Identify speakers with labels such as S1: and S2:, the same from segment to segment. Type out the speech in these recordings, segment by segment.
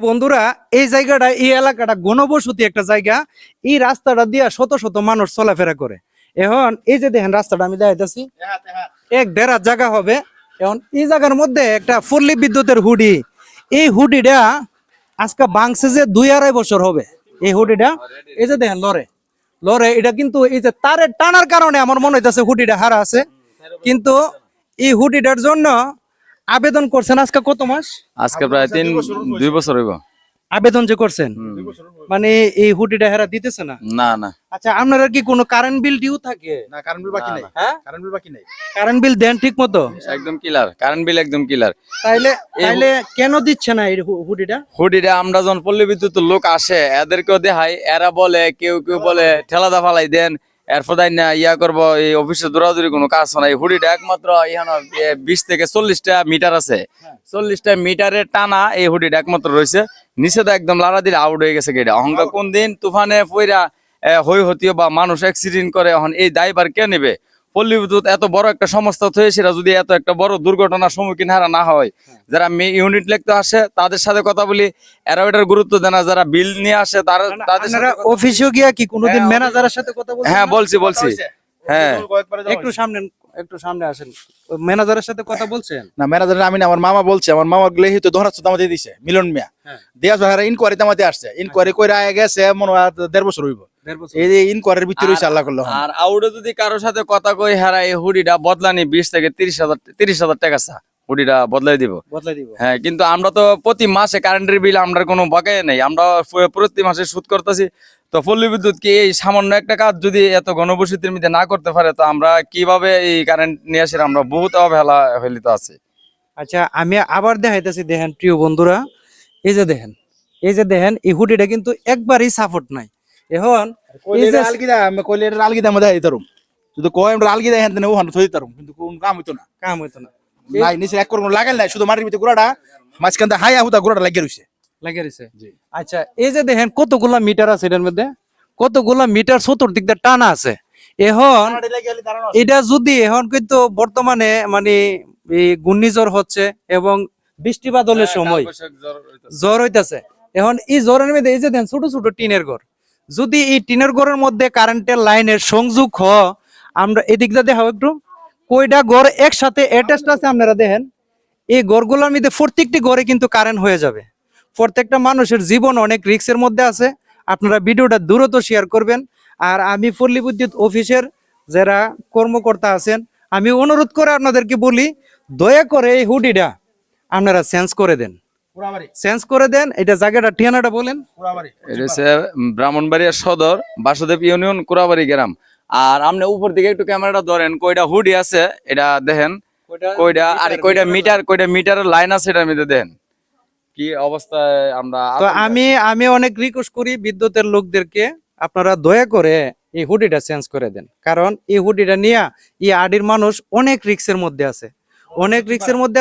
S1: বন্ধুরা, এই জায়গাটা, এই এলাকাটা ঘনবসতি একটা জায়গা। এই রাস্তাটা দিয়া শত শত মানুষ চলাফেরা করে। এখন এই যে দেখেন রাস্তাটা আমি দেখাইতেছি, 1-1.5 জায়গা হবে। এখন এই জায়গার মধ্যে একটা পল্লী বিদ্যুতের হুডি, এই হুডিটা আজকে ভাঙছে যে 2-2.5 বছর হবে। এই হুডিটা এই যে দেখেন লরে লরে, এটা কিন্তু এই যে তারের টানার কারণে আমার মনে হইতেছে হুডিটা হারা আছে। কিন্তু এই হুডিটার জন্য আবেদন করছেন আজকে কত মাস?
S2: আজকে প্রায় 2 বছর হইব।
S1: আবেদন যে করছেন, মানে এই হুডিটা হেরা দিতেছে না?
S2: না না,
S1: আচ্ছা, আপনারা কি কোনো কারেন্ট বিল ডিউ থাকে?
S3: না, কারেন্ট বিল বাকি নাই।
S1: হ্যাঁ,
S3: কারেন্ট বিল বাকি নাই।
S1: কারেন্ট বিল দেন ঠিক মতো?
S2: একদম ক্লিয়ার, কারেন্ট বিল একদম ক্লিয়ার।
S1: তাইলে কেন দিচ্ছে না এই হুডিটা?
S2: হুডিটা আমরা যখন পল্লী বিদ্যুৎ লোক আসে এদেরকেও দেখাই, এরা বলে কেউ কেউ বলে ঠেলাদা ফালাই দেন, এরপর না ইয়া করবো, এই অফিসে দৌড়াদৌড়ি কোনো কাজ নাই। হুডিটা একমাত্র এখানে 20 থেকে 40টা মিটার আছে, 40টা মিটারের টানা এই হুডিটা একমাত্র রয়েছে। নিচে তো একদম লাড়া দিলে আউট হয়ে গেছে গেটা। অহংকার কোন দিন তুফানে পইরা হই হতিও বা মানুষ অ্যাক্সিডেন্ট করে, এখন এই দায়ভার কে নেবে? পল্লী বিদ্যুৎ এত বড় একটা সংস্থা হয়েছে, যদি এত একটা বড় দুর্ঘটনার সম্মুখীন হারা না হয়, যারা ইউনিট লিখতে আসে তাদের সাথে কথা বলি, এরা ওইটার গুরুত্ব দেয় না। যারা বিল নিয়ে আসে তাদের সাথে
S1: অফিসে গিয়া কি কোনোদিন ম্যানেজারের সাথে কথা বলছেন?
S2: হ্যাঁ বলছি। হ্যাঁ,
S1: একটু সামনে আসেন। ম্যানেজারের সাথে কথা বলছেন?
S3: না, ম্যানেজার আমি না, আমার মামা বলছে। আমার মামা গুলো তো ধরাচ্ছে তামাতে দিছে মিলন মিয়া। দেয়া হারা ইনকোয়ারি তামাতে আসছে, ইনকোয়ারি কইরা আগে গেছে মনে হয় 1.5 বছর হইব। এই যে ইনকোয়ারির ভিতরে হইছে আল্লাহ করলো।
S2: আর আউটে যদি কারোর সাথে কথা কই হারা এই হুডিটা বদলানি 20 থেকে 30,000 টাকা চা, হুডিটা বদলাই দিব। হ্যাঁ, কিন্তু আমরা তো প্রতি মাসে কারেন্টের বিল আমরা কোনো বকেয়া নেই, আমরা প্রতি মাসে সুদ করতেছি। তো পল্লী বিদ্যুৎ কি এই সামান্য একটা কাজ যদি এত ঘনবসতির মধ্যে না করতে পারে, তো আমরা কিভাবে এই কারেন্ট নিয়ে আসি? আমরা বহুত অবহেলা ফেলিত আছি।
S1: আচ্ছা, আমি আবার দেখাইতেছি, দেখেন প্রিয় বন্ধুরা, এই যে দেখেন এই হুডিটা কিন্তু একবারই সাপোর্ট নাই। এখন এই যে
S3: আলগিদা আমি কইলে এর আলগিদা মধ্যে দিতারুম, যদি কয় আমরা আলগিদা হেন দেন ওখানে থই দিতারুম, কিন্তু কোন কাম হইতো না। নাই, নিচে এক করুন লাগাল নাই, শুধু মাটির ভিতরে গুড়াটা মাঝখান থেকে হাইয়া হুতা গুড়াটা লাগিয়ে রইছে।
S1: আচ্ছা, এই যে দেখেন কতগুলা মিটার আছে এটার মধ্যে, কতগুলা মিটার চতুর্দিক দিয়ে টানা আছে। এখন এটা যদি এখন কিন্তু বর্তমানে মানে এই ঘূর্ণিঝড় হচ্ছে এবং বৃষ্টি বাদলের সময় জ্বর হইতাছে। এখন এই জ্বরের মধ্যে এই যে দেখেন ছোট ছোট টিনের ঘর, যদি এই টিনের ঘরের মধ্যে কারেন্টের লাইনের সংযোগ আমরা এদিক দিয়ে দেখাবো একটু, কয়টা ঘর একসাথে অ্যাটাচড আছে আপনারা দেখেন। এই ঘরগুলোর মধ্যে প্রত্যেকটি ঘরে কিন্তু কারেন্ট হয়ে যাবে। প্রত্যেকটা মানুষের জীবন অনেক রিস্কের মধ্যে আছে। আপনারা ভিডিওটা দ্রুত শেয়ার করবেন। আর আমি পল্লী বিদ্যুৎ অফিসের যারা কর্মকর্তা আছেন, আমি অনুরোধ করে আপনাদেরকে বলি, দয়া করে এই হুডিটা আপনারা চেঞ্জ করে দেন। এটা জায়গাটা ঠিকানাটা বলেন।
S2: এটা হচ্ছে ব্রাহ্মণবাড়িয়া সদর বাসুদেব ইউনিয়ন কুড়াবাড়ি গ্রাম। আর আপনি উপর দিকে একটু ক্যামেরাটা ধরেন, কয়টা হুডি আছে এটা দেখেন, কয়টা মিটারের লাইন আছে এটার মধ্যে দেখেন কি অবস্থায় আমরা।
S1: তো আমি অনেক রিকোয়েস্ট করি বিদ্যুতের লোকদেরকে, আপনারা দয়া করে এই হুডিটা চেঞ্জ করে দেন। কারণ এই হুডিটা নিয়ে এই আডির মানুষ অনেক রিস্কের মধ্যে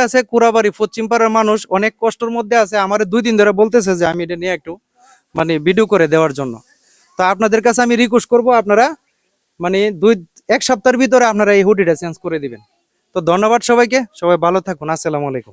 S1: আছে, কুড়াবাড়ি পশ্চিম পাড়ার মানুষ অনেক কষ্টের মধ্যে আছে। আমার 2 দিন ধরে বলতেছে যে আমি এটা নিয়ে একটু মানে ভিডিও করে দেওয়ার জন্য। তো আপনাদের কাছে আমি রিকোয়েস্ট করব, আপনারা মানে 1 সপ্তাহের ভিতরে আপনারা এই হুডিটা চেঞ্জ করে দিবেন। তো ধন্যবাদ সবাইকে, সবাই ভালো থাকুন। আসসালামু আলাইকুম।